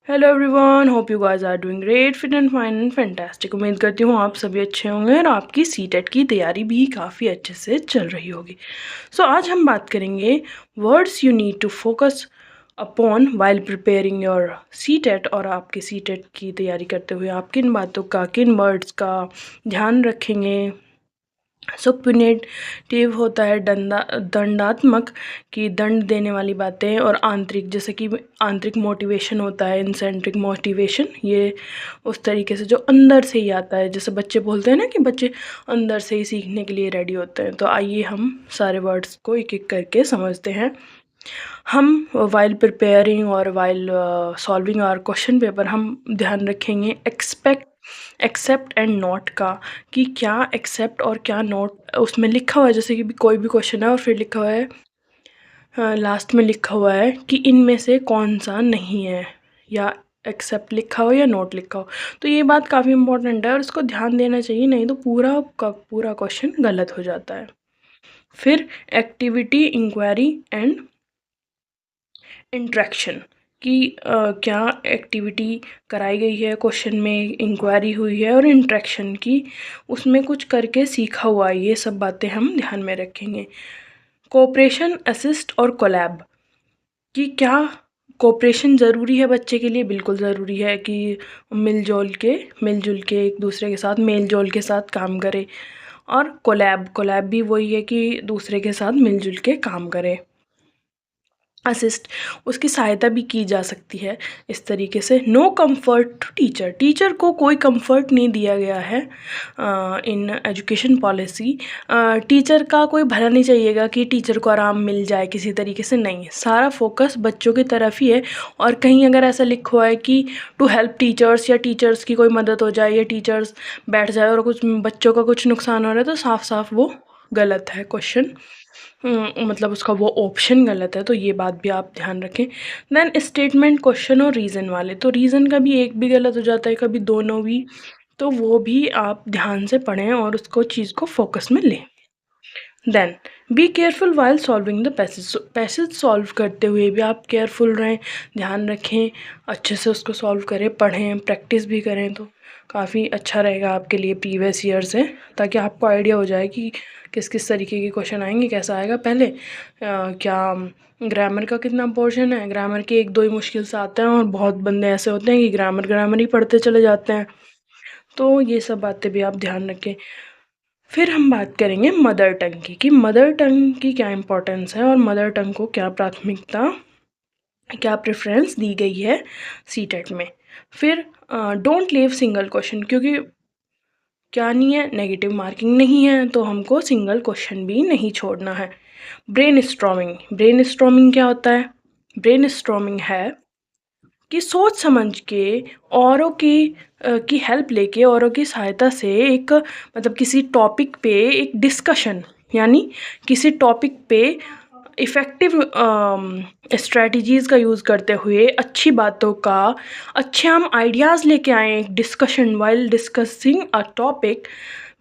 Hello everyone, hope you guys are doing great, fit and fine and fantastic. उम्मीद करती हूँ आप सभी अच्छे होंगे और आपकी सीटेट की तैयारी भी काफ़ी अच्छे से चल रही होगी। सो आज हम बात करेंगे words you need to focus upon while preparing your CTET. और आपके सीटेट की तैयारी करते हुए आप किन बातों का, किन वर्ड्स का ध्यान रखेंगे। सुपनेटिव होता है दंडात्मक, कि दंड देने वाली बातें, और आंतरिक जैसे कि आंतरिक मोटिवेशन होता है, इंसेंट्रिक मोटिवेशन, ये उस तरीके से जो अंदर से ही आता है। जैसे बच्चे बोलते हैं ना कि बच्चे अंदर से ही सीखने के लिए रेडी होते हैं। तो आइए हम सारे वर्ड्स को एक एक करके समझते हैं। हम वाइल प्रिपेयरिंग और while solving our question paper हम ध्यान रखेंगे एक्सेप्ट एंड नॉट का, कि क्या एक्सेप्ट और क्या नॉट उसमें लिखा हुआ है। जैसे कि कोई भी क्वेश्चन है और फिर लिखा हुआ है, लास्ट में लिखा हुआ है कि इनमें से कौन सा नहीं है, या एक्सेप्ट लिखा हो या नोट लिखा हो। तो ये बात काफ़ी इंपॉर्टेंट है और इसको ध्यान देना चाहिए, नहीं तो पूरा का पूरा क्वेश्चन गलत हो जाता है। फिर एक्टिविटी, इंक्वायरी एंड इंट्रैक्शन, कि क्या एक्टिविटी कराई गई है क्वेश्चन में, इंक्वायरी हुई है, और इंट्रैक्शन की उसमें कुछ करके सीखा हुआ है। ये सब बातें हम ध्यान में रखेंगे। कोऑपरेशन, असिस्ट और कोलैब, कि क्या कोऑपरेशन ज़रूरी है बच्चे के लिए। बिल्कुल ज़रूरी है कि मिलजुल के एक दूसरे के साथ मेल जोल के साथ काम करे। और कोलैब भी वही है कि दूसरे के साथ मिलजुल के काम करे। असिस्ट, उसकी सहायता भी की जा सकती है इस तरीके से। No comfort to teacher, teacher को कोई कंफर्ट नहीं दिया गया है इन एजुकेशन पॉलिसी। टीचर का कोई भला नहीं चाहिएगा कि टीचर को आराम मिल जाए किसी तरीके से, नहीं, सारा फोकस बच्चों की तरफ ही है। और कहीं अगर ऐसा लिखा हुआ है कि टू हेल्प टीचर्स, या टीचर्स की कोई मदद हो जाए, या टीचर्स बैठ जाए और कुछ बच्चों का कुछ नुकसान हो रहा है, तो साफ साफ वो गलत है क्वेश्चन। मतलब उसका वो ऑप्शन गलत है। तो ये बात भी आप ध्यान रखें। देन स्टेटमेंट, क्वेश्चन और रीज़न वाले, तो रीज़न का भी एक भी गलत हो जाता है, कभी दोनों भी। तो वो भी आप ध्यान से पढ़ें और उसको चीज़ को फोकस में लें। Then be careful while solving the passage solve करते हुए भी आप केयरफुल रहें, ध्यान रखें, अच्छे से उसको सॉल्व करें, पढ़ें, प्रैक्टिस भी करें। तो काफ़ी अच्छा रहेगा आपके लिए प्रीवियस ईयर से, ताकि आपको आइडिया हो जाए कि किस किस तरीके के क्वेश्चन आएंगे, कैसा आएगा। पहले क्या ग्रामर का कितना पोर्शन है, ग्रामर के एक दो ही मुश्किल से आते हैं, और बहुत बंदे ऐसे होते हैं कि ग्रामर ही पढ़ते चले जाते हैं। तो ये सब बातें भी आप ध्यान रखें। फिर हम बात करेंगे मदर टंग की, कि मदर टंग की क्या इम्पोर्टेंस है और मदर टंग को क्या प्राथमिकता, क्या प्रेफरेंस दी गई है सीटेट में। फिर डोंट लीव सिंगल क्वेश्चन, क्योंकि क्या नहीं है, नेगेटिव मार्किंग नहीं है, तो हमको सिंगल क्वेश्चन भी नहीं छोड़ना है। ब्रेन स्ट्रॉमिंग क्या होता है? ब्रेन स्ट्रॉमिंग है कि सोच समझ के औरों की हेल्प लेके, औरों की सहायता से एक मतलब किसी टॉपिक पे एक डिस्कशन, यानी किसी टॉपिक पे इफ़ेक्टिव स्ट्रेटजीज़ का यूज़ करते हुए अच्छी बातों का, अच्छे हम आइडियाज़ लेके आएँ। एक discussion, while discussing a topic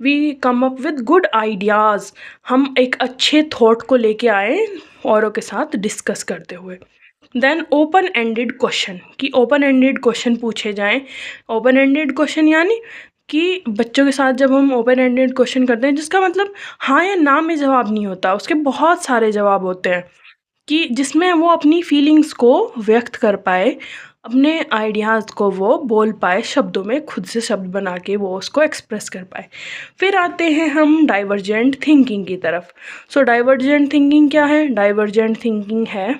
we come up with good ideas, हम एक अच्छे थॉट को लेके आए औरों के साथ डिस्कस करते हुए। देन ओपन एंडेड क्वेश्चन, कि ओपन एंडेड क्वेश्चन पूछे जाएं। ओपन एंडेड क्वेश्चन यानी कि बच्चों के साथ जब हम ओपन एंडेड क्वेश्चन करते हैं, जिसका मतलब हाँ या ना में जवाब नहीं होता, उसके बहुत सारे जवाब होते हैं, कि जिसमें वो अपनी फीलिंग्स को व्यक्त कर पाए, अपने आइडियाज़ को वो बोल पाए, शब्दों में खुद से शब्द बना के वो उसको एक्सप्रेस कर पाए। फिर आते हैं हम डाइवर्जेंट थिंकिंग की तरफ। सो डाइवर्जेंट थिंकिंग क्या है? डाइवर्जेंट थिंकिंग है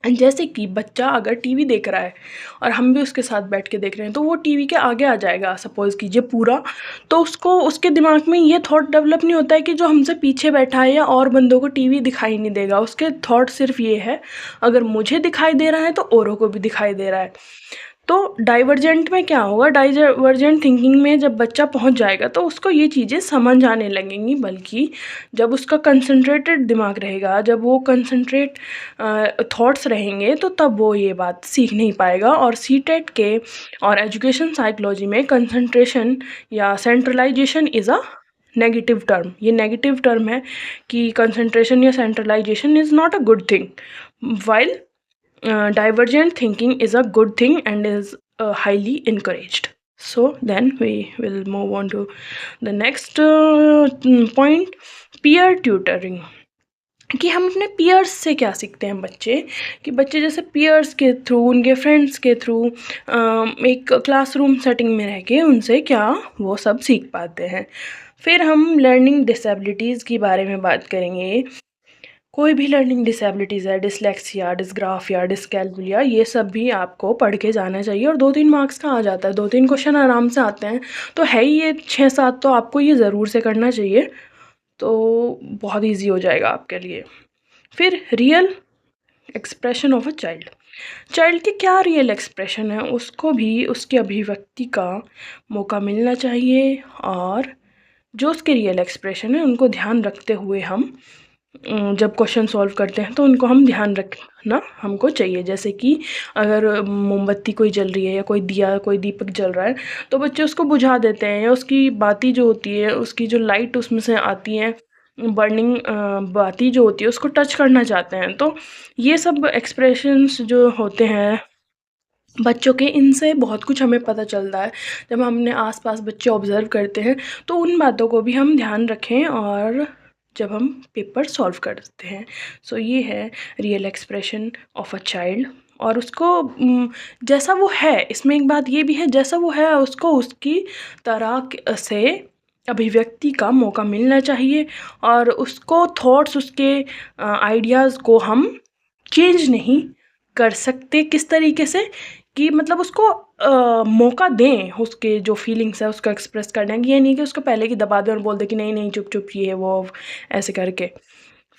जैसे कि बच्चा अगर टीवी देख रहा है और हम भी उसके साथ बैठ के देख रहे हैं, तो वो टीवी के आगे आ जाएगा, सपोज़ कीजिए पूरा। तो उसको, उसके दिमाग में ये थॉट डेवलप नहीं होता है कि जो हमसे पीछे बैठा है या और बंदों को टीवी दिखाई नहीं देगा। उसके थॉट सिर्फ ये है, अगर मुझे दिखाई दे रहा है तो औरों को भी दिखाई दे रहा है। तो डाइवर्जेंट में क्या होगा? डाइवर्जेंट थिंकिंग में जब बच्चा पहुंच जाएगा तो उसको ये चीज़ें समझ आने लगेंगी, बल्कि जब उसका कंसंट्रेटेड दिमाग रहेगा, जब वो कंसंट्रेट थॉट्स रहेंगे, तो तब वो ये बात सीख नहीं पाएगा। और सीटेट के और एजुकेशन साइकोलॉजी में कंसंट्रेशन या centralisation is a negative term. ये नेगेटिव टर्म है कि कंसंट्रेशन या centralisation is not a good thing, while divergent thinking is a good thing and is highly encouraged. So then we will move on to the next point, peer tutoring. कि हम अपने peers से क्या सीखते हैं बच्चे, कि बच्चे जैसे पीयर्स के थ्रू, उनके फ्रेंड्स के थ्रू एक क्लासरूम सेटिंग में रह के उनसे क्या वो सब सीख पाते हैं। फिर हम लर्निंग डिसेबिलिटीज़ के बारे में बात करेंगे। कोई भी लर्निंग डिसेबिलिटीज़ है, डिसलेक्सिया, डिसग्राफिया, डिसकैल्कुलिया, ये सब भी आपको पढ़ के जाना चाहिए और 2-3 मार्क्स का आ जाता है, 2-3 क्वेश्चन आराम से आते हैं। तो है ही ये 6-7, तो आपको ये ज़रूर से करना चाहिए, तो बहुत ईजी हो जाएगा आपके लिए। फिर real expression of a child. Child की क्या रियल एक्सप्रेशन है, उसको भी उसकी अभिव्यक्ति का मौका मिलना चाहिए, और जो उसके रियल एक्सप्रेशन है उनको ध्यान रखते हुए हम जब क्वेश्चन सॉल्व करते हैं तो उनको हम ध्यान रखना हमको चाहिए। जैसे कि अगर मोमबत्ती कोई जल रही है या कोई दिया, कोई दीपक जल रहा है, तो बच्चे उसको बुझा देते हैं, या उसकी बाती जो होती है, उसकी जो लाइट उसमें से आती है, बर्निंग बाती जो होती है, उसको टच करना चाहते हैं। तो ये सब एक्सप्रेशंस जो होते हैं बच्चों के, इनसे बहुत कुछ हमें पता चलता है। जब हम अपने आसपास बच्चे ऑब्ज़र्व करते हैं तो उन बातों को भी हम ध्यान रखें, और जब हम पेपर सॉल्व करते हैं। सो ये है real expression of a child. और उसको जैसा वो है, इसमें एक बात ये भी है, जैसा वो है उसको उसकी तरह से अभिव्यक्ति का मौका मिलना चाहिए, और उसको थॉट्स, उसके आइडियाज़ को हम चेंज नहीं कर सकते। किस तरीके से, कि मतलब उसको मौका दें उसके जो फीलिंग्स है उसको एक्सप्रेस करने की। ये नहीं कि उसको पहले की दबा दें और बोल दें कि नहीं नहीं चुप चुप ये है वो, ऐसे करके।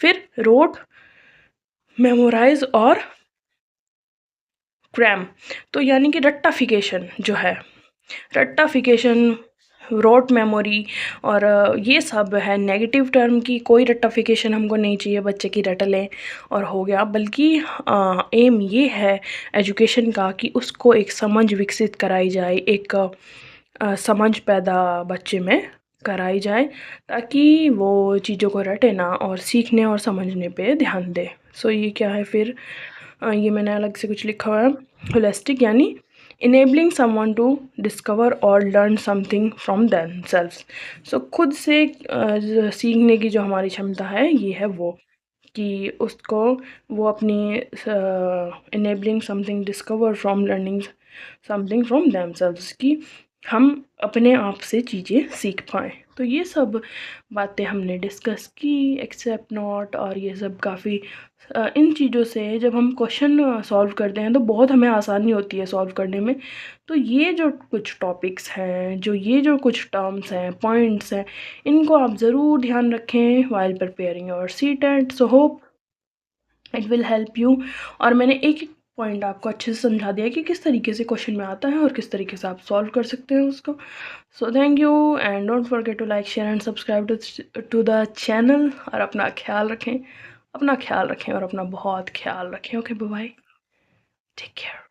फिर रोट, मेमोराइज और क्रैम, तो यानी कि रट्टाफिकेशन जो है, रट्टाफिकेशन, रोट मेमोरी, और ये सब है नेगेटिव टर्म की। कोई रट्टाफिकेशन हमको नहीं चाहिए, बच्चे की रट लें और हो गया। बल्कि एम ये है एजुकेशन का कि उसको एक समझ विकसित कराई जाए, एक समझ पैदा बच्चे में कराई जाए, ताकि वो चीज़ों को रटे ना और सीखने और समझने पे ध्यान दे। सो ये क्या है फिर, ये मैंने अलग से कुछ लिखा हुआ है, होलिस्टिक यानी enabling someone to discover or learn something from themselves। सो खुद से सीखने की जो हमारी क्षमता है ये है वो, कि उसको वो अपनी enabling something discover from learning something from themselves, कि हम अपने आप से चीज़ें सीख पाएँ। तो ये सब बातें हमने डिस्कस की, एक्सेप्ट नॉट, और ये सब काफ़ी इन चीज़ों से जब हम क्वेश्चन सॉल्व करते हैं तो बहुत हमें आसानी होती है सॉल्व करने में। तो ये जो कुछ टॉपिक्स हैं, जो ये जो कुछ टर्म्स हैं, पॉइंट्स हैं, इनको आप ज़रूर ध्यान रखें while preparing your CTET. So hope it will help you. और मैंने एक एक पॉइंट आपको अच्छे से समझा दिया कि किस तरीके से क्वेश्चन में आता है और किस तरीके से आप सॉल्व कर सकते हैं उसको। So thank you, and don't forget to like, share and subscribe to the channel. और अपना ख्याल रखें, अपना ख्याल रखें और अपना बहुत ख्याल रखें। Okay, bye bye, take care.